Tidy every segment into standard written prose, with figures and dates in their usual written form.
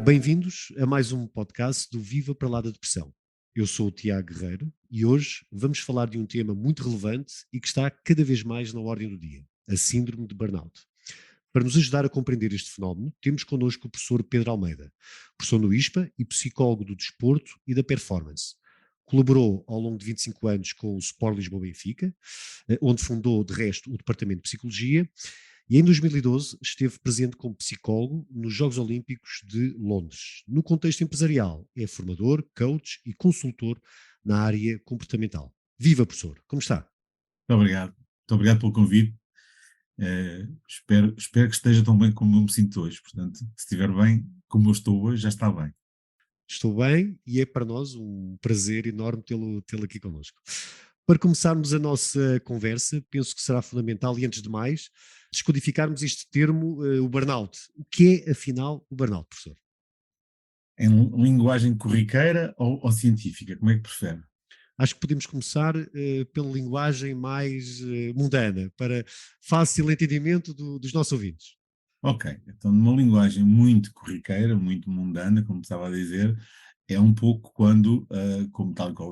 Bem-vindos a mais um podcast do Viva para lá da Depressão. Eu sou o Tiago Guerreiro e hoje vamos falar de um tema muito relevante e que está cada vez mais na ordem do dia, a síndrome de burnout. Para nos ajudar a compreender este fenómeno, temos connosco o professor Pedro Almeida, professor no ISPA e psicólogo do desporto e da performance. Colaborou ao longo de 25 anos com o Sport Lisboa Benfica, onde fundou, de resto, o Departamento de Psicologia, e em 2012 esteve presente como psicólogo nos Jogos Olímpicos de Londres. No contexto empresarial, é formador, coach e consultor na área comportamental. Viva, professor! Como está? Muito obrigado. Muito obrigado pelo convite. Espero que esteja tão bem como eu me sinto hoje. Portanto, se estiver bem como eu estou hoje, já está bem. Estou bem e é para nós um prazer enorme tê-lo aqui connosco. Para começarmos a nossa conversa, penso que será fundamental, e antes de mais, descodificarmos este termo, o burnout. O que é, afinal, o burnout, professor? Em linguagem corriqueira ou científica? Como é que prefere? Acho que podemos começar pela linguagem mais mundana, para fácil entendimento dos nossos ouvintes. Ok, então numa linguagem muito corriqueira, muito mundana, como estava a dizer, é um pouco quando,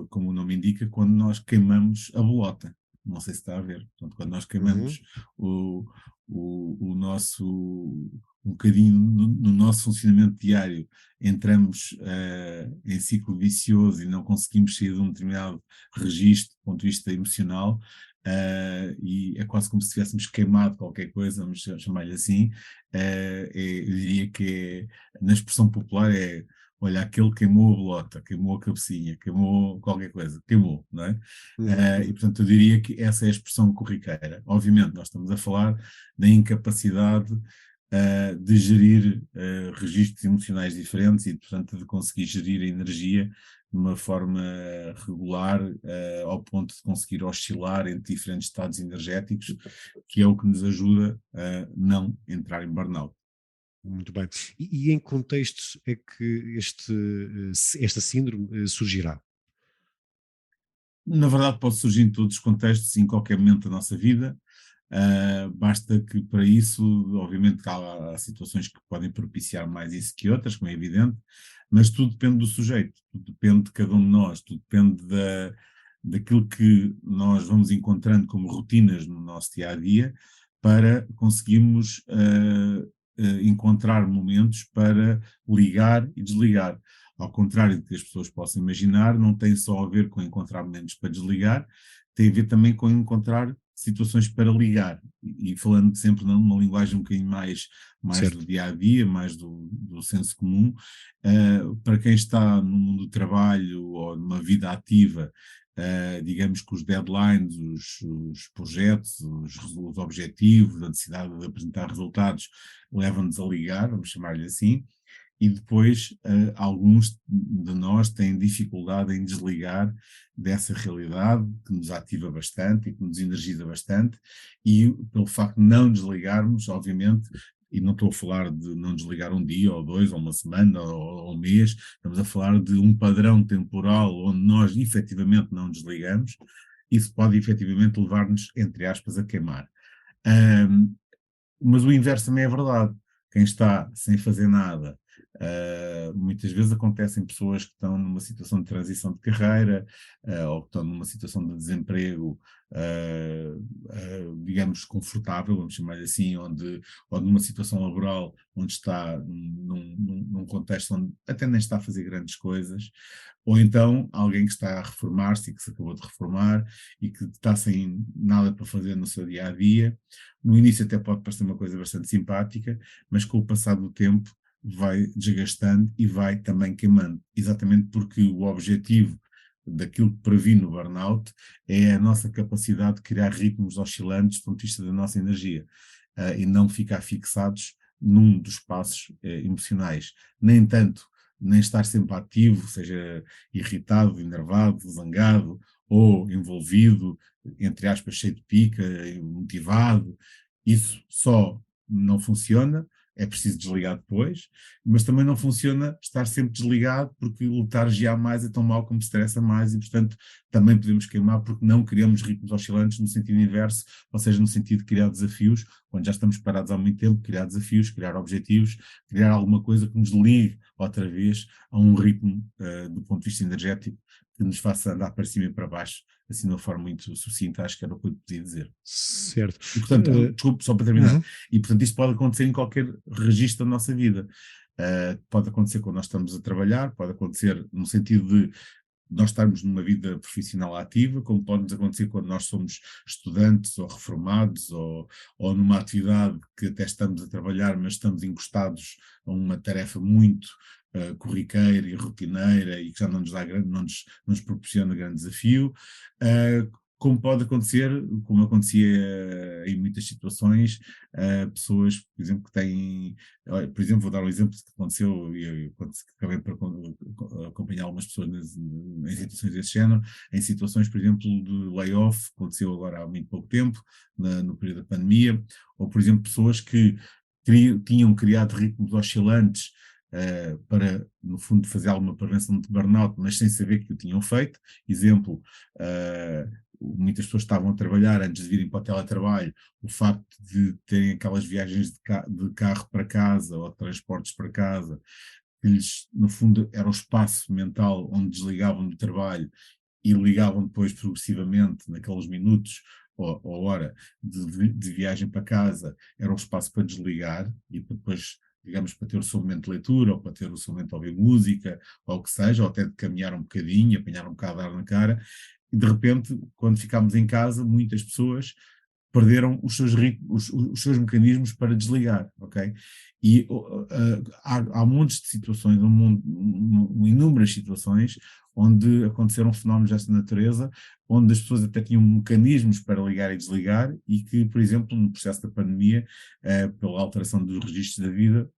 como o nome indica, quando nós queimamos a bolota. Não sei se está a ver. Portanto, quando nós Uhum. queimamos o nosso, um bocadinho no nosso funcionamento diário, entramos em ciclo vicioso e não conseguimos sair de um determinado registro do ponto de vista emocional, e é quase como se tivéssemos queimado qualquer coisa, vamos chamar-lhe assim. Eu diria que na expressão popular olha, aquele queimou a bolota, queimou a cabecinha, queimou qualquer coisa, queimou, não é? E Uhum. portanto eu diria que essa é a expressão corriqueira. Obviamente nós estamos a falar da incapacidade de gerir registros emocionais diferentes e portanto de conseguir gerir a energia de uma forma regular, ao ponto de conseguir oscilar entre diferentes estados energéticos, que é o que nos ajuda a não entrar em burnout. Muito bem. E em que contextos é que esta síndrome surgirá? Na verdade, pode surgir em todos os contextos, em qualquer momento da nossa vida. Basta que para isso, obviamente, que há situações que podem propiciar mais isso que outras, como é evidente, mas tudo depende do sujeito, tudo depende de cada um de nós, tudo depende daquilo que nós vamos encontrando como rotinas no nosso dia a dia para conseguirmos encontrar momentos para ligar e desligar. Ao contrário do que as pessoas possam imaginar, não tem só a ver com encontrar momentos para desligar, tem a ver também com encontrar situações para ligar, e falando sempre numa linguagem um bocadinho mais do Certo. dia a dia, mais do senso comum. Para quem está no mundo do trabalho ou numa vida ativa, digamos que os deadlines, os projetos, os objetivos, a necessidade de apresentar resultados levam-nos a ligar, vamos chamar-lhe assim. E depois, alguns de nós têm dificuldade em desligar dessa realidade que nos ativa bastante e que nos energiza bastante, e pelo facto de não desligarmos, obviamente, e não estou a falar de não desligar um dia ou dois, ou uma semana, ou um mês, estamos a falar de um padrão temporal onde nós efetivamente não desligamos. Isso pode efetivamente levar-nos, entre aspas, a queimar. Ahm, mas o inverso também é verdade. Quem está sem fazer nada, muitas vezes acontecem pessoas que estão numa situação de transição de carreira, ou que estão numa situação de desemprego, digamos, confortável, vamos chamar assim, ou numa situação laboral onde está num contexto onde até nem está a fazer grandes coisas, ou então alguém que está a reformar-se e que se acabou de reformar e que está sem nada para fazer no seu dia a dia. No início até pode parecer uma coisa bastante simpática, mas com o passar do tempo vai desgastando e vai também queimando, exatamente porque o objetivo daquilo que previne o burnout é a nossa capacidade de criar ritmos oscilantes do ponto de vista da nossa energia, e não ficar fixados num dos espaços emocionais, nem tanto, nem estar sempre ativo, seja irritado, enervado, zangado ou envolvido, entre aspas, cheio de pica, motivado. Isso só não funciona, é preciso desligar depois, mas também não funciona estar sempre desligado, porque letargiar mais é tão mau como se estressa mais, e portanto também podemos queimar porque não criamos ritmos oscilantes no sentido inverso, ou seja, no sentido de criar desafios, quando já estamos parados há muito tempo, criar desafios, criar objetivos, criar alguma coisa que nos ligue outra vez a um ritmo, do ponto de vista energético, que nos faça andar para cima e para baixo, assim de uma forma muito sucinta, acho que era o que eu podia dizer. Certo. E portanto, desculpe, só para terminar, Uhum. e portanto isto pode acontecer em qualquer registro da nossa vida. Pode acontecer quando nós estamos a trabalhar, pode acontecer no sentido de nós estarmos numa vida profissional ativa, como pode-nos acontecer quando nós somos estudantes ou reformados ou numa atividade que até estamos a trabalhar, mas estamos encostados a uma tarefa muito corriqueira e rotineira e que já não nos dá grande, não nos proporciona grande desafio. Como pode acontecer, como acontecia em muitas situações, pessoas, por exemplo, que têm, por exemplo, vou dar um exemplo que aconteceu, e eu, quando acabei por acompanhar algumas pessoas em situações desse género, em situações, por exemplo, de layoff, aconteceu agora há muito pouco tempo, no período da pandemia, ou, por exemplo, pessoas que tinham criado ritmos oscilantes para, no fundo, fazer alguma prevenção de burnout, mas sem saber que o tinham feito. Exemplo, muitas pessoas estavam a trabalhar antes de virem para o teletrabalho, o facto de terem aquelas viagens de carro para casa ou de transportes para casa, que lhes, no fundo, era o espaço mental onde desligavam do trabalho e ligavam depois progressivamente, naqueles minutos ou hora de viagem para casa, era um espaço para desligar e para depois, digamos, para ter o seu momento de leitura, ou para ter o seu momento de ouvir música, ou o que seja, ou até de caminhar um bocadinho, apanhar um bocado de ar na cara, e de repente, quando ficámos em casa, muitas pessoas perderam os seus mecanismos para desligar, ok? E há montes de situações, inúmeras situações, onde aconteceram fenómenos desta natureza, onde as pessoas até tinham mecanismos para ligar e desligar, e que, por exemplo, no processo da pandemia, pela alteração dos registros da vida,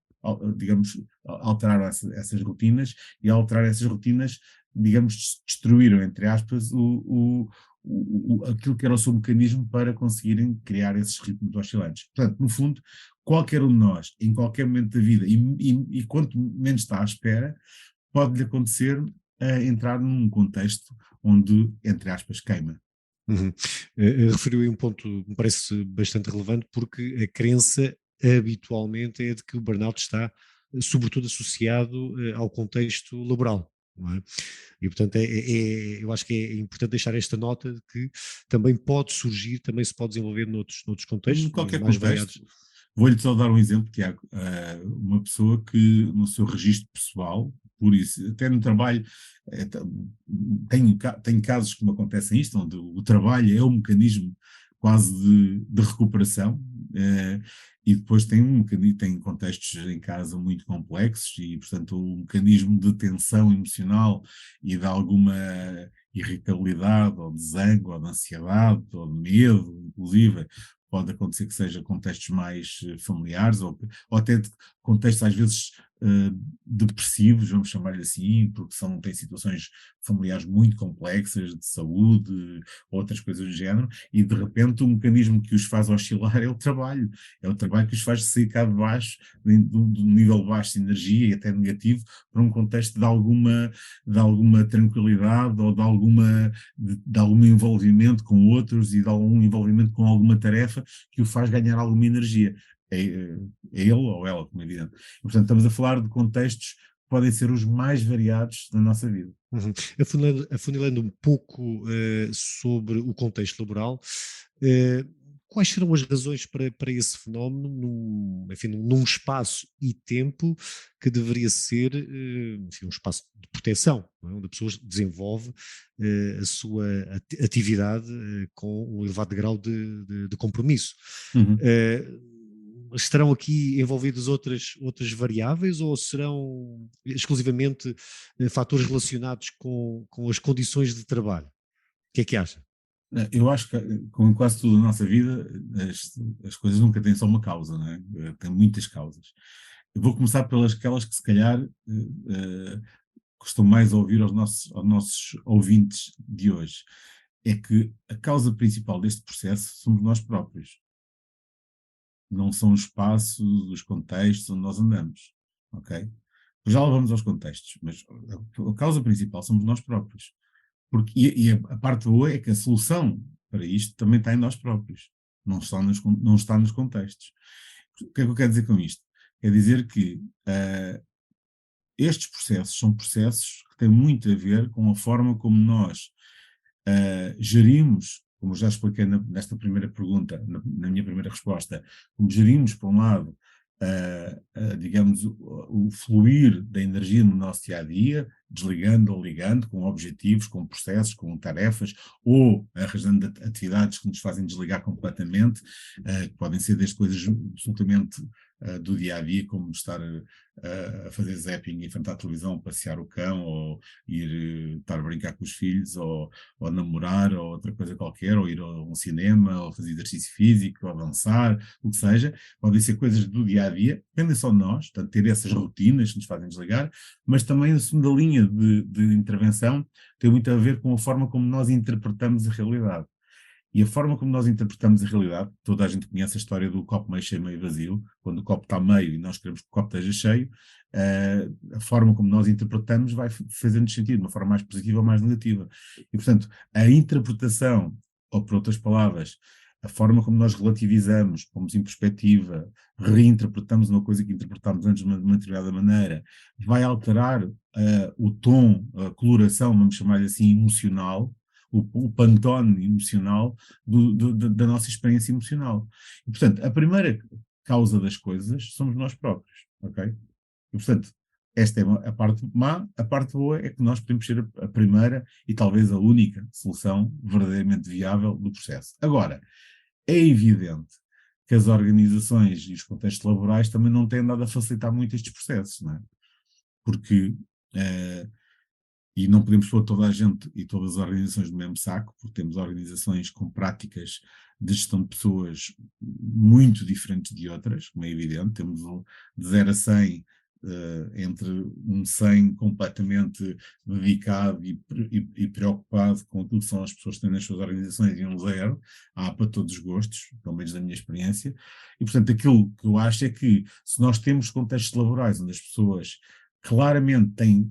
digamos, alteraram essas rotinas, e ao alterar essas rotinas, digamos, destruíram, entre aspas, aquilo que era o seu mecanismo para conseguirem criar esses ritmos oscilantes. Portanto, no fundo, qualquer um de nós, em qualquer momento da vida, e quanto menos está à espera, pode-lhe acontecer entrar num contexto onde, entre aspas, queima. Uhum. Referiu aí um ponto que me parece bastante relevante, porque a crença habitualmente é de que o burnout está sobretudo associado ao contexto laboral. Não é? E portanto eu acho que é importante deixar esta nota de que também pode surgir, também se pode desenvolver noutros Em contextos, os qualquer mais variados. contexto, vou-lhe só dar um exemplo, Tiago. Uma pessoa que, no seu registro pessoal, por isso, até no trabalho, tem casos que me acontecem isto, onde o trabalho é um mecanismo quase de recuperação, e depois tem contextos em casa muito complexos, e, portanto, o mecanismo de tensão emocional e de alguma irritabilidade, ou de zango, ou de ansiedade, ou de medo, inclusive, pode acontecer que seja contextos mais familiares, ou até de contextos às vezes depressivos, vamos chamar-lhe assim, porque têm situações familiares muito complexas, de saúde, outras coisas do género, e de repente o mecanismo que os faz oscilar é o trabalho que os faz sair cá de baixo, do nível baixo de energia e até negativo, para um contexto de alguma tranquilidade, ou de algum envolvimento com outros, e de algum envolvimento com alguma tarefa que o faz ganhar alguma energia. É ele ou ela, como é evidente. E, portanto, estamos a falar de contextos que podem ser os mais variados da nossa vida. Uhum. Afunilando um pouco sobre o contexto laboral, quais serão as razões para esse fenómeno, enfim, num espaço e tempo que deveria ser enfim, um espaço de proteção, não é? Onde a pessoa desenvolve a sua atividade com um elevado grau de compromisso. Uhum. Eh, Estarão aqui envolvidas outras variáveis ou serão exclusivamente fatores relacionados com as condições de trabalho? O que é que acha? Eu acho que, como em quase tudo na nossa vida, as coisas nunca têm só uma causa, não é? Tem muitas causas. Eu vou começar pelas aquelas que, se calhar, costumo mais ouvir aos nossos ouvintes de hoje. É que a causa principal deste processo somos nós próprios. Não são os espaços, os contextos onde nós andamos, ok? Já lá vamos aos contextos, mas a causa principal somos nós próprios. E a parte boa é que a solução para isto também está em nós próprios, não está nos contextos. O que é que eu quero dizer com isto? Quer dizer que estes processos são processos que têm muito a ver com a forma como nós gerimos, como já expliquei nesta primeira pergunta, na minha primeira resposta, como gerimos, por um lado, digamos, o fluir da energia no nosso dia-a-dia, desligando ou ligando, com objetivos, com processos, com tarefas, ou arranjando atividades que nos fazem desligar completamente, que podem ser desde coisas absolutamente do dia-a-dia, como estar a fazer zapping em frente à televisão, passear o cão, ou ir estar a brincar com os filhos, ou namorar, ou outra coisa qualquer, ou ir a um cinema, ou fazer exercício físico, ou dançar, o que seja. Podem ser coisas do dia-a-dia, dependem só de nós, portanto, ter essas rotinas que nos fazem desligar, mas também a segunda linha de intervenção tem muito a ver com a forma como nós interpretamos a realidade. E a forma como nós interpretamos a realidade, toda a gente conhece a história do copo meio cheio, meio vazio, quando o copo está meio e nós queremos que o copo esteja cheio, a forma como nós interpretamos vai fazendo sentido, de uma forma mais positiva ou mais negativa. E, portanto, a interpretação, ou por outras palavras, a forma como nós relativizamos, pomos em perspectiva, reinterpretamos uma coisa que interpretámos antes de uma determinada maneira, vai alterar o tom, a coloração, vamos chamar assim, emocional, o pantone emocional da nossa experiência emocional. E, portanto, a primeira causa das coisas somos nós próprios, ok? E, portanto, esta é a parte má. A parte boa é que nós podemos ser a primeira e talvez a única solução verdadeiramente viável do processo. Agora, é evidente que as organizações e os contextos laborais também não têm nada a facilitar muito estes processos, não é? Porque e não podemos pôr toda a gente e todas as organizações no mesmo saco, porque temos organizações com práticas de gestão de pessoas muito diferentes de outras, como é evidente. Temos de 0 a 100, entre um 100 completamente dedicado e preocupado com tudo que são as pessoas que têm nas suas organizações, e um 0, há para todos os gostos, pelo menos da minha experiência. E, portanto, aquilo que eu acho é que, se nós temos contextos laborais onde as pessoas claramente têm,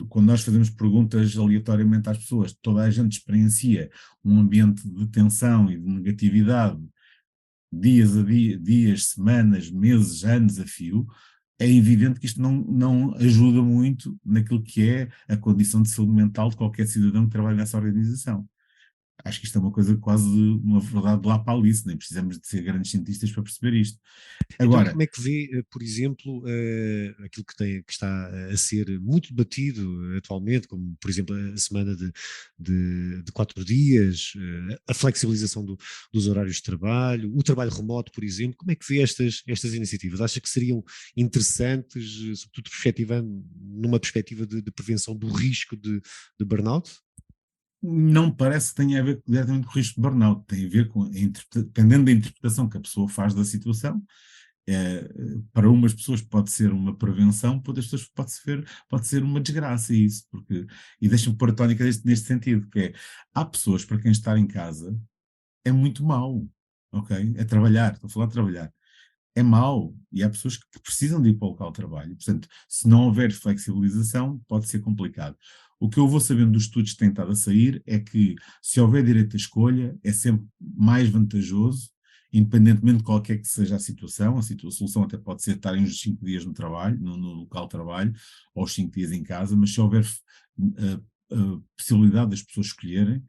quando nós fazemos perguntas aleatoriamente às pessoas, toda a gente experiencia um ambiente de tensão e de negatividade dias a dia, dias, semanas, meses, anos a fio, é evidente que isto não ajuda muito naquilo que é a condição de saúde mental de qualquer cidadão que trabalha nessa organização. Acho que isto é uma coisa quase uma verdade de lá para Alice, nem precisamos de ser grandes cientistas para perceber isto. Então, Agora, como é que vê, por exemplo, aquilo que está a ser muito debatido atualmente, como, por exemplo, a semana de 4 dias, a flexibilização dos horários de trabalho, o trabalho remoto, por exemplo, como é que vê estas iniciativas? Acha que seriam interessantes, sobretudo numa perspectiva de prevenção do risco de burnout? não parece que tenha a ver diretamente com o risco de burnout, tem a ver com, dependendo da interpretação que a pessoa faz da situação, para umas pessoas pode ser uma prevenção, para outras pessoas pode ser uma desgraça isso, porque, e deixa-me pôr a tónica neste sentido, que é, há pessoas para quem estar em casa é muito mau, ok? É trabalhar, estou a falar de trabalhar. É mau, e há pessoas que precisam de ir para o local de trabalho. Portanto, se não houver flexibilização, pode ser complicado. O que eu vou sabendo dos estudos que têm estado a sair é que, se houver direito à escolha, é sempre mais vantajoso, independentemente de qualquer que seja a situação. A solução até pode ser estarem os 5 dias no trabalho, no local de trabalho, ou os 5 dias em casa, mas se houver possibilidade das pessoas escolherem,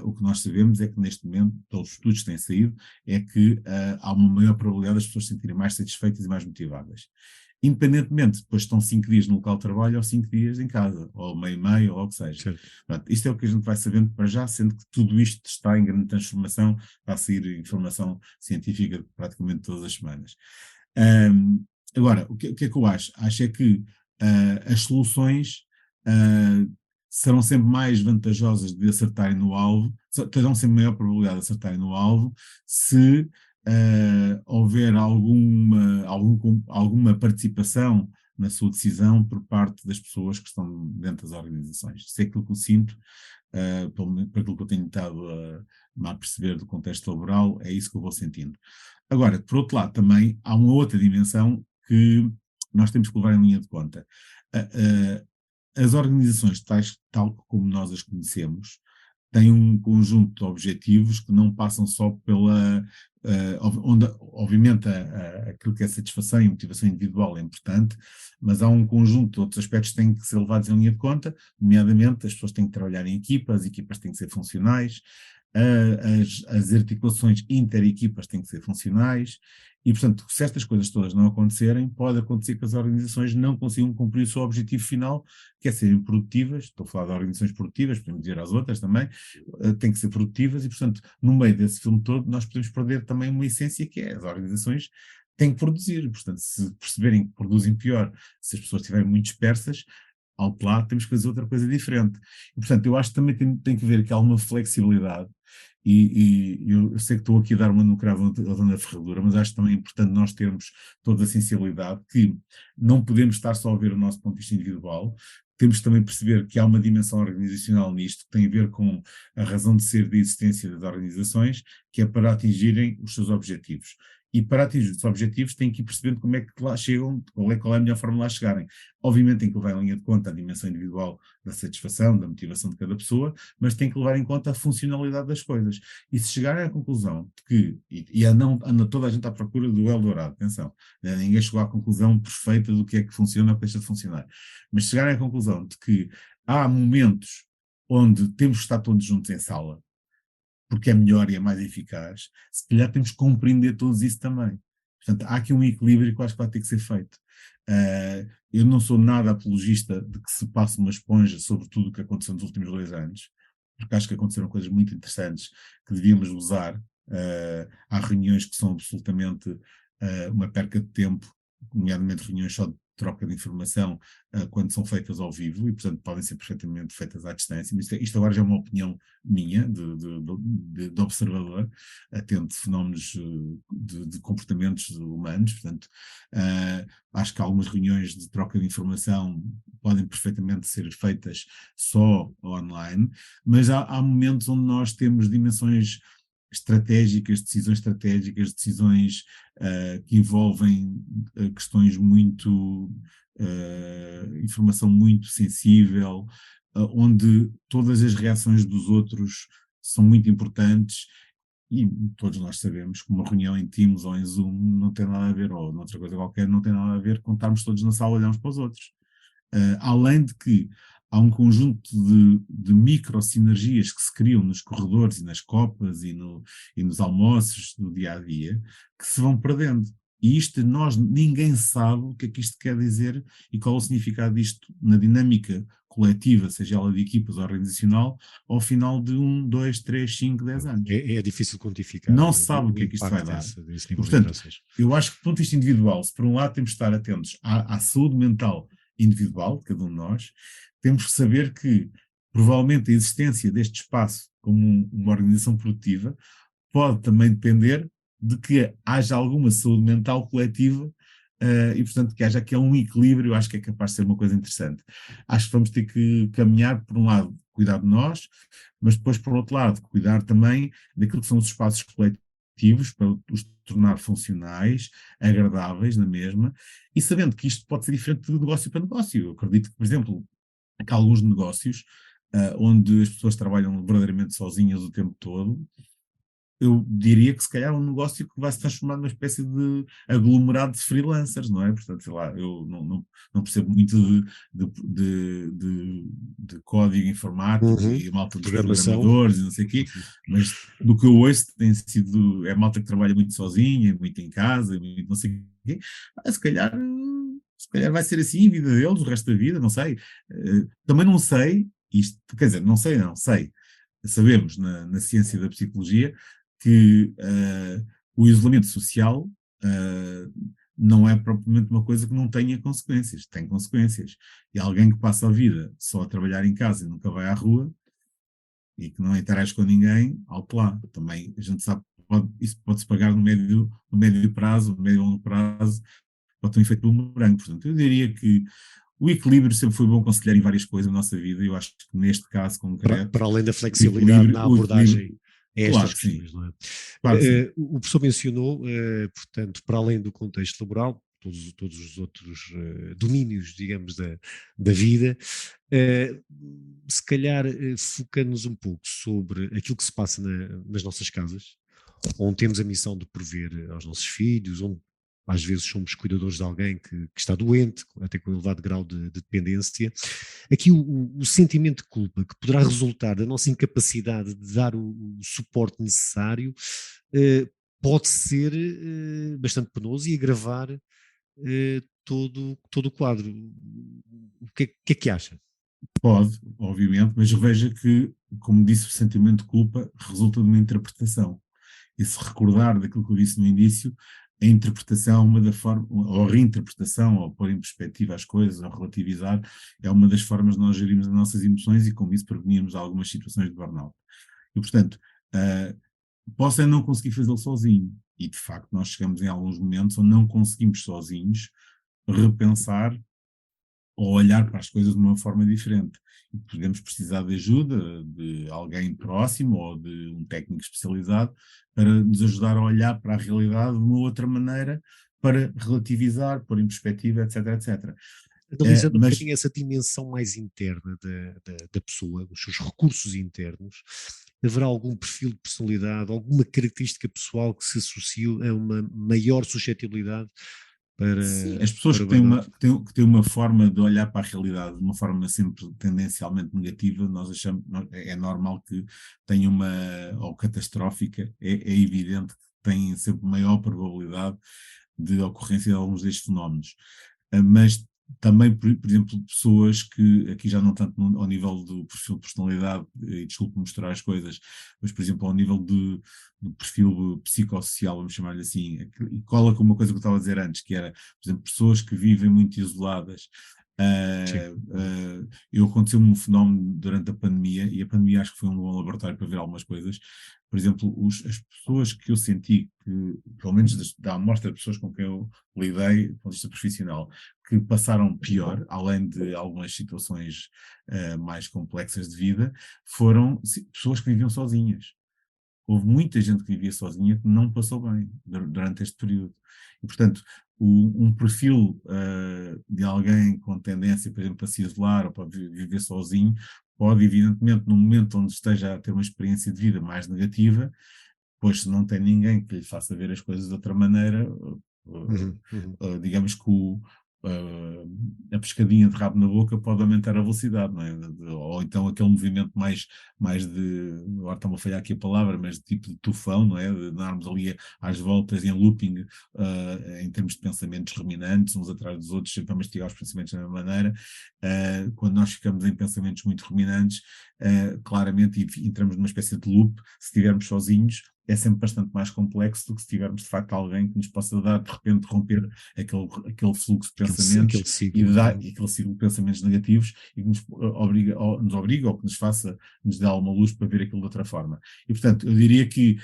o que nós sabemos é que neste momento, todos os estudos que têm saído, é que há uma maior probabilidade das pessoas se sentirem mais satisfeitas e mais motivadas. Independentemente, depois estão 5 dias no local de trabalho ou 5 dias em casa, ou meio, ou o que seja. Pronto, isto é o que a gente vai sabendo para já, sendo que tudo isto está em grande transformação, está a sair informação científica praticamente todas as semanas. Agora, o que é que eu acho? Acho é que as soluções serão sempre mais vantajosas de acertarem no alvo, terão sempre maior probabilidade de acertarem no alvo, se houver alguma participação na sua decisão por parte das pessoas que estão dentro das organizações. Isso é aquilo que eu sinto, por aquilo que eu tenho estado a perceber do contexto laboral, é isso que eu vou sentindo. Agora, por outro lado, também há uma outra dimensão que nós temos que levar em linha de conta. As organizações, tal como nós as conhecemos, têm um conjunto de objetivos que não passam só onde obviamente aquilo que é satisfação e motivação individual é importante, mas há um conjunto de outros aspectos que têm que ser levados em linha de conta, nomeadamente as pessoas têm que trabalhar em equipa, as equipas têm que ser funcionais, as articulações inter-equipas têm que ser funcionais, e, portanto, se estas coisas todas não acontecerem, pode acontecer que as organizações não consigam cumprir o seu objetivo final, que é serem produtivas. Estou a falar de organizações produtivas, podemos dizer às outras também, têm que ser produtivas, e, portanto, no meio desse filme todo, nós podemos perder também uma essência que é as organizações têm que produzir. Portanto, se perceberem que produzem pior, se as pessoas estiverem muito dispersas, ao lado temos que fazer outra coisa diferente. E, portanto, eu acho que também tem que haver aqui alguma flexibilidade, e eu sei que estou aqui a dar uma no cravo ou na ferradura, mas acho também importante nós termos toda a sensibilidade que não podemos estar só a ver o nosso ponto de vista individual, temos também perceber que há uma dimensão organizacional nisto, que tem a ver com a razão de ser de existência das organizações, que é para atingirem os seus objetivos. E para atingir os objetivos têm que ir percebendo como é que lá chegam, qual é a melhor forma de lá chegarem. Obviamente tem que levar em linha de conta a dimensão individual da satisfação, da motivação de cada pessoa, mas tem que levar em conta a funcionalidade das coisas. E se chegarem à conclusão de que, e anda toda a gente à procura do Eldorado, atenção, ninguém chegou à conclusão perfeita do que é que funciona ou que deixa de funcionar, mas se chegarem à conclusão de que há momentos onde temos que estar todos juntos em sala, porque é melhor e é mais eficaz, se calhar temos que compreender todos isso também. Portanto, há aqui um equilíbrio que eu acho que vai ter que ser feito. Eu não sou nada apologista de que se passe uma esponja sobre tudo o que aconteceu nos últimos 2 anos, porque acho que aconteceram coisas muito interessantes que devíamos usar. Há reuniões que são absolutamente uma perca de tempo, nomeadamente reuniões só de troca de informação, quando são feitas ao vivo, e portanto podem ser perfeitamente feitas à distância. Mas isto agora já é uma opinião minha, de observador, atento de fenómenos de comportamentos humanos. Portanto, acho que algumas reuniões de troca de informação podem perfeitamente ser feitas só online, mas há momentos onde nós temos dimensões estratégicas, decisões que envolvem questões muito, informação muito sensível, onde todas as reações dos outros são muito importantes, e todos nós sabemos que uma reunião em Teams ou em Zoom não tem nada a ver, ou noutra coisa qualquer, não tem nada a ver com estarmos todos na sala e olharmos para os outros. Além de que há um conjunto de micro-sinergias que se criam nos corredores e nas copas e nos almoços do dia a dia, que se vão perdendo. E isto ninguém sabe o que é que isto quer dizer e qual é o significado disto na dinâmica coletiva, seja ela de equipas ou organizacional, ao final de 1, 2, 3, 5, 10 anos. É difícil quantificar Não se sabe o que é que isto vai dar. desse nível de Portanto, interações. eu acho que do ponto de vista individual, se por um lado temos de estar atentos à saúde mental individual de cada um de nós, temos que saber que provavelmente a existência deste espaço como uma organização produtiva pode também depender de que haja alguma saúde mental coletiva, e portanto que haja aqui um equilíbrio. Acho que é capaz de ser uma coisa interessante. Acho que vamos ter que caminhar, por um lado, cuidar de nós, mas depois, por outro lado, cuidar também daquilo que são os espaços coletivos para os tornar funcionais, agradáveis na mesma, e sabendo que isto pode ser diferente de negócio para negócio. Eu acredito que, por exemplo, que há alguns negócios onde as pessoas trabalham verdadeiramente sozinhas o tempo todo. Eu diria que se calhar é um negócio que vai se transformar numa espécie de aglomerado de freelancers, não é? Portanto, sei lá, eu não percebo muito de código informático e a malta dos Programação. programadores e não sei o quê, mas do que eu ouço é malta que trabalha muito sozinha, muito em casa, muito não sei o quê. Se calhar vai ser assim a vida deles, o resto da vida, não sei. Também não sei, isto, quer dizer, não sei, não sei. Sabemos na ciência da psicologia que o isolamento social não é propriamente uma coisa que não tenha consequências, tem consequências. E alguém que passa a vida só a trabalhar em casa e nunca vai à rua e que não interage com ninguém, alto lá. Também a gente sabe que isso pode-se pagar no médio prazo, no médio e longo prazo, pode ter um efeito bumerangue. Portanto, eu diria que o equilíbrio sempre foi bom conselhar em várias coisas na nossa vida, e eu acho que neste caso concreto, para além da flexibilidade na abordagem a estas claro que sim, questões, não é? claro que sim. O professor mencionou, portanto, para além do contexto laboral, todos os outros domínios, digamos, da vida, se calhar focando-nos um pouco sobre aquilo que se passa nas nossas casas, onde temos a missão de prover aos nossos filhos, onde às vezes somos cuidadores de alguém que está doente, até com elevado grau de dependência. Aqui o sentimento de culpa que poderá resultar da nossa incapacidade de dar o suporte necessário eh, pode ser bastante penoso e agravar todo o quadro. O que é que acha? Pode, obviamente, mas veja que, como disse, o sentimento de culpa resulta de uma interpretação. E se recordar daquilo que eu disse no início, a interpretação, uma da forma, ou a reinterpretação, ou pôr em perspectiva as coisas, ou relativizar, é uma das formas de nós gerirmos as nossas emoções e, com isso, prevenirmos algumas situações de burnout. E, portanto, posso é não conseguir fazê-lo sozinho. E, de facto, nós chegamos em alguns momentos onde não conseguimos sozinhos repensar ou olhar para as coisas de uma forma diferente. E podemos precisar de ajuda de alguém próximo ou de um técnico especializado para nos ajudar a olhar para a realidade de uma outra maneira, para relativizar, pôr em perspectiva, etc, etc. Analisando um Mas bocadinho essa dimensão mais interna da pessoa, os seus recursos internos, haverá algum perfil de personalidade, alguma característica pessoal que se associe a uma maior suscetibilidade sim, para, as pessoas para o burnout? que têm uma forma de olhar para a realidade de uma forma sempre tendencialmente negativa, nós achamos, é normal que tenham uma, ou catastrófica, é evidente que têm sempre maior probabilidade de ocorrência de alguns destes fenómenos. Mas também, por exemplo, pessoas que, aqui já não tanto ao nível do perfil de personalidade, e desculpe misturar as coisas, mas, por exemplo, ao nível do perfil psicossocial, vamos chamar-lhe assim, e cola com uma coisa que eu estava a dizer antes, que era, por exemplo, pessoas que vivem muito isoladas. Sim. Eu aconteceu-me um fenómeno durante a pandemia, e a pandemia acho que foi um bom laboratório para ver algumas coisas. Por exemplo, as pessoas que eu senti que, pelo menos da amostra de pessoas com quem eu lidei, do ponto de vista profissional, que passaram pior, além de algumas situações mais complexas de vida, foram pessoas que viviam sozinhas. Houve muita gente que vivia sozinha que não passou bem durante este período. E, portanto, um perfil de alguém com tendência, por exemplo, a se isolar ou para viver sozinho, pode, evidentemente, no momento onde esteja a ter uma experiência de vida mais negativa, pois se não tem ninguém que lhe faça ver as coisas de outra maneira, Uhum, uhum. digamos que a pescadinha de rabo na boca pode aumentar a velocidade, não é? Ou então aquele movimento mais de, agora está-me a falhar aqui a palavra, mas de tipo de tufão, não é? De andarmos ali às voltas em looping, em termos de pensamentos ruminantes, uns atrás dos outros, sempre a mastigar os pensamentos da mesma maneira. Quando nós ficamos em pensamentos muito ruminantes, claramente entramos numa espécie de loop. Se estivermos sozinhos, é sempre bastante mais complexo do que se tivermos de facto alguém que nos possa dar, de repente, romper aquele fluxo de Aquele pensamentos e ciclo. dar Uhum. aquele ciclo de pensamentos negativos e que nos obriga ou que nos faça, nos dê alguma luz para ver aquilo de outra forma. E, portanto, eu diria que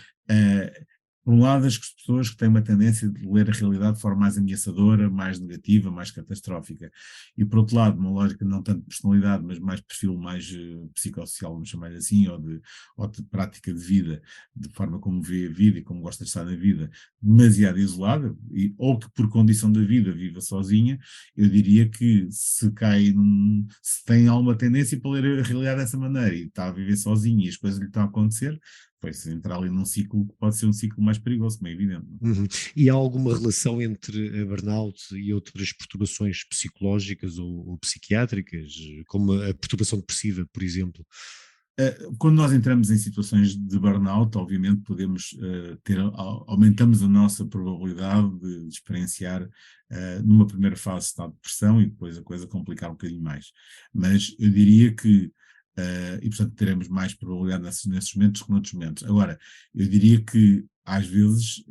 por um lado, as pessoas que têm uma tendência de ler a realidade de forma mais ameaçadora, mais negativa, mais catastrófica. E por outro lado, uma lógica não tanto de personalidade, mas mais perfil mais psicossocial, vamos chamar assim, ou de prática de vida, de forma como vê a vida e como gosta de estar na vida, demasiado isolada, ou que por condição da vida viva sozinha, eu diria que se tem alguma tendência para ler a realidade dessa maneira e está a viver sozinho e as coisas lhe estão a acontecer, pois entrar ali num ciclo que pode ser um ciclo mais perigoso, como é evidente. Não Uhum. E há alguma relação entre a burnout e outras perturbações psicológicas ou psiquiátricas, como a perturbação depressiva, por exemplo? Quando nós entramos em situações de burnout, obviamente podemos aumentamos a nossa probabilidade de experienciar numa primeira fase estado de depressão e depois a coisa complicar um bocadinho mais. Mas eu diria que, e portanto teremos mais probabilidade nesses momentos que noutros momentos. Agora, eu diria que às vezes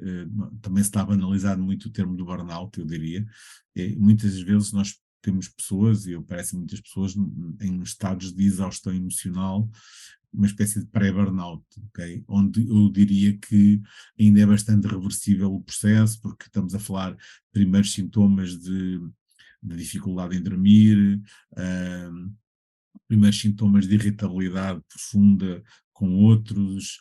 também se está a banalizar muito o termo do burnout, eu diria. Muitas vezes nós temos pessoas, e eu parece muitas pessoas, em estados de exaustão emocional, uma espécie de pré-burnout, ok? Onde eu diria que ainda é bastante reversível o processo, porque estamos a falar de primeiros sintomas de dificuldade em dormir, uh, primeiros sintomas de irritabilidade profunda com outros,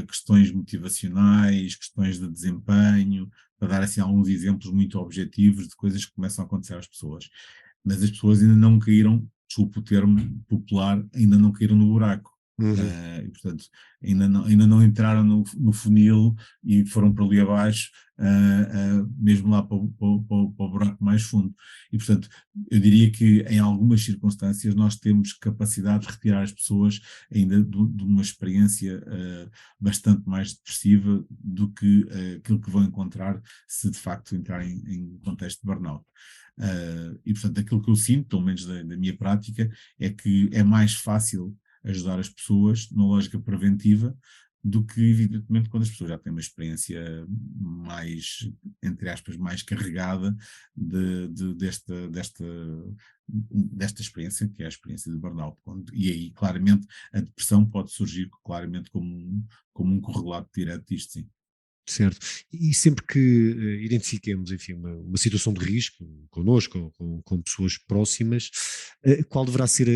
questões motivacionais, questões de desempenho, para dar assim alguns exemplos muito objetivos de coisas que começam a acontecer às pessoas. Mas as pessoas ainda não caíram, desculpe o termo popular, ainda não caíram no buraco. Uhum. E, portanto, ainda não entraram no funil e foram para ali abaixo, mesmo lá para o buraco mais fundo. E, portanto, eu diria que em algumas circunstâncias nós temos capacidade de retirar as pessoas ainda de uma experiência bastante mais depressiva do que aquilo que vão encontrar se de facto entrarem em contexto de burnout. E, portanto, aquilo que eu sinto, pelo menos da minha prática, é que é mais fácil ajudar as pessoas numa lógica preventiva do que, evidentemente, quando as pessoas já têm uma experiência mais, entre aspas, mais carregada desta experiência, que é a experiência de burnout. E aí, claramente, a depressão pode surgir claramente como um correlato direto disto, sim. Certo. E sempre que identifiquemos, enfim, uma situação de risco connosco ou com pessoas próximas, qual deverá ser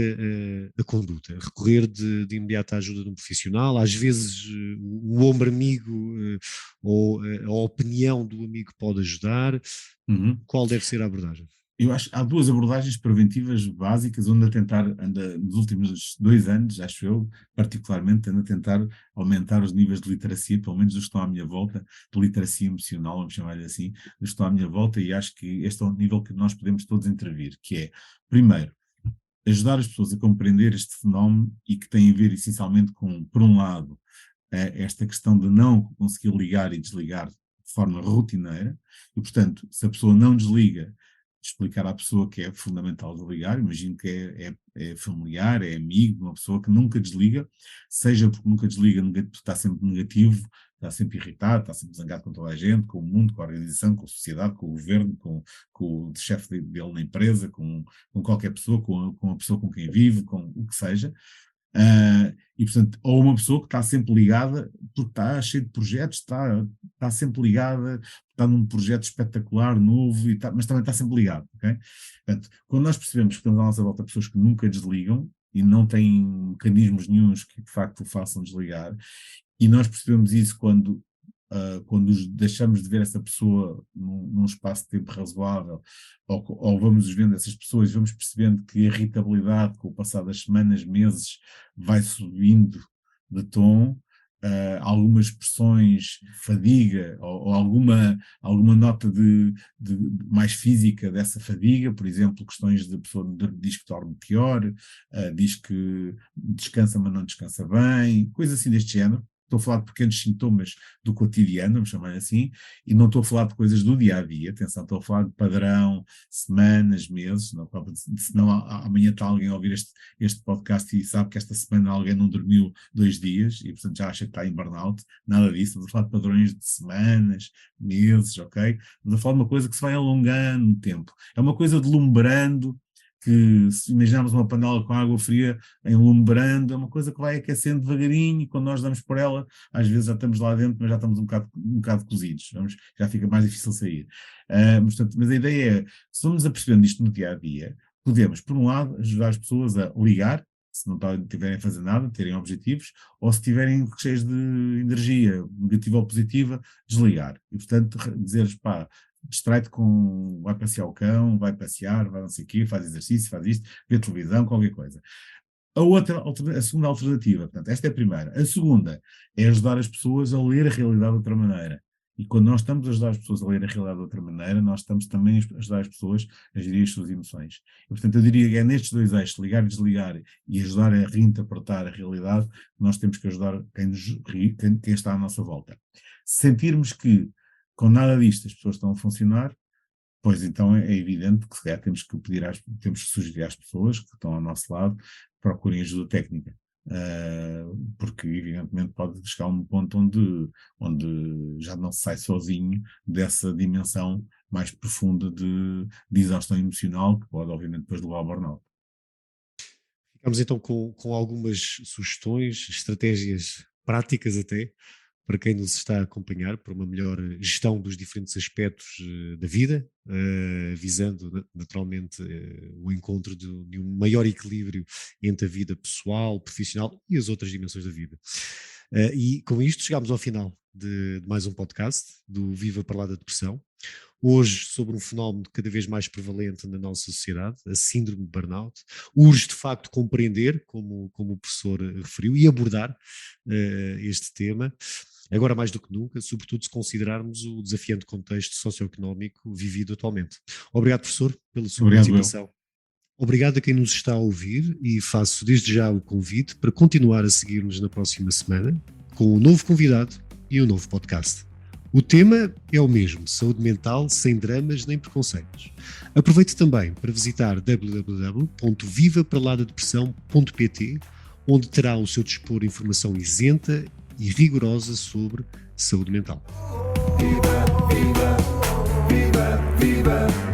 a conduta? Recorrer de imediato à ajuda de um profissional? Às vezes o ombro amigo ou a opinião do amigo pode ajudar? Uhum. Qual deve ser a abordagem? Eu acho que há duas abordagens preventivas básicas, onde anda nos últimos 2 anos, acho eu, particularmente, ando a tentar aumentar os níveis de literacia, pelo menos dos que estão à minha volta, de literacia emocional, vamos chamar-lhe assim, dos que estão à minha volta, e acho que este é um nível que nós podemos todos intervir, que é, primeiro, ajudar as pessoas a compreender este fenómeno e que tem a ver essencialmente com, por um lado, esta questão de não conseguir ligar e desligar de forma rotineira, e portanto, se a pessoa não desliga, explicar à pessoa que é fundamental desligar, imagino que é familiar, é amigo, uma pessoa que nunca desliga, seja porque nunca desliga, está sempre negativo, está sempre irritado, está sempre zangado com toda a gente, com o mundo, com a organização, com a sociedade, com o governo, com o chefe dele na empresa, com qualquer pessoa, com a pessoa com quem vive, com o que seja. E, portanto, ou uma pessoa que está sempre ligada, porque está cheio de projetos, está sempre ligada, está num projeto espetacular, novo, mas também está sempre ligado, ok? Portanto, quando nós percebemos que temos à nossa volta pessoas que nunca desligam e não têm mecanismos nenhuns que de facto o façam desligar, e nós percebemos isso quando deixamos de ver essa pessoa num espaço de tempo razoável, ou vamos vendo essas pessoas e vamos percebendo que a irritabilidade, com o passar das semanas, meses, vai subindo de tom, algumas expressões, fadiga, ou alguma nota mais física dessa fadiga, por exemplo, questões de pessoa diz que dorme pior, diz que descansa, mas não descansa bem, coisas assim deste género. Estou a falar de pequenos sintomas do cotidiano, vamos chamar assim, e não estou a falar de coisas do dia a dia, atenção, estou a falar de padrão, semanas, meses, não, senão amanhã está alguém a ouvir este podcast e sabe que esta semana alguém não dormiu 2 dias e portanto já acha que está em burnout, nada disso, estamos a falar de padrões de semanas, meses, ok? Estamos a falar de uma coisa que se vai alongando no tempo, é uma coisa delumbrando, que se imaginarmos uma panela com água fria enlumbrando, é uma coisa que vai aquecendo devagarinho e quando nós damos por ela, às vezes já estamos lá dentro, mas já estamos um bocado cozidos, já fica mais difícil sair. Portanto, mas a ideia é, se vamos apercebendo isto no dia a dia, podemos, por um lado, ajudar as pessoas a ligar, se não tiverem a fazer nada, terem objetivos, ou se estiverem cheios de energia negativa ou positiva, desligar. E, portanto, dizer-lhes, pá, distrai-te vai passear o cão, vai passear, vai não sei o quê, faz exercício, faz isto, vê televisão, qualquer coisa. A segunda alternativa, portanto, esta é a primeira. A segunda é ajudar as pessoas a ler a realidade de outra maneira. E quando nós estamos a ajudar as pessoas a ler a realidade de outra maneira, nós estamos também a ajudar as pessoas a gerir as suas emoções. E, portanto, eu diria que é nestes dois eixos, ligar e desligar, e ajudar a reinterpretar a realidade, que nós temos que ajudar quem está à nossa volta. Sentirmos que com nada disto as pessoas estão a funcionar, pois então é evidente que se calhar temos que sugerir às pessoas que estão ao nosso lado procurem ajuda técnica. Porque evidentemente pode chegar a um ponto onde já não se sai sozinho dessa dimensão mais profunda de exaustão emocional que pode obviamente depois levar ao burnout. Ficamos então com algumas sugestões, estratégias práticas até, para quem nos está a acompanhar, para uma melhor gestão dos diferentes aspectos da vida, visando naturalmente o encontro de um maior equilíbrio entre a vida pessoal, profissional e as outras dimensões da vida. E com isto chegamos ao final de mais um podcast do Viva para lá da Depressão. hoje sobre um fenómeno cada vez mais prevalente na nossa sociedade, a síndrome de burnout. Urge de facto compreender, como o professor referiu, e abordar este tema, agora mais do que nunca, sobretudo se considerarmos o desafiante contexto socioeconómico vivido atualmente. Obrigado, professor, pela sua participação. Obrigado a quem nos está a ouvir e faço desde já o convite para continuar a seguir-nos na próxima semana com um novo convidado e um novo podcast. O tema é o mesmo, saúde mental sem dramas nem preconceitos. Aproveite também para visitar www.vivaparaladadepressão.pt, onde terá ao seu dispor informação isenta e rigorosa sobre saúde mental. Viva, viva, viva, viva.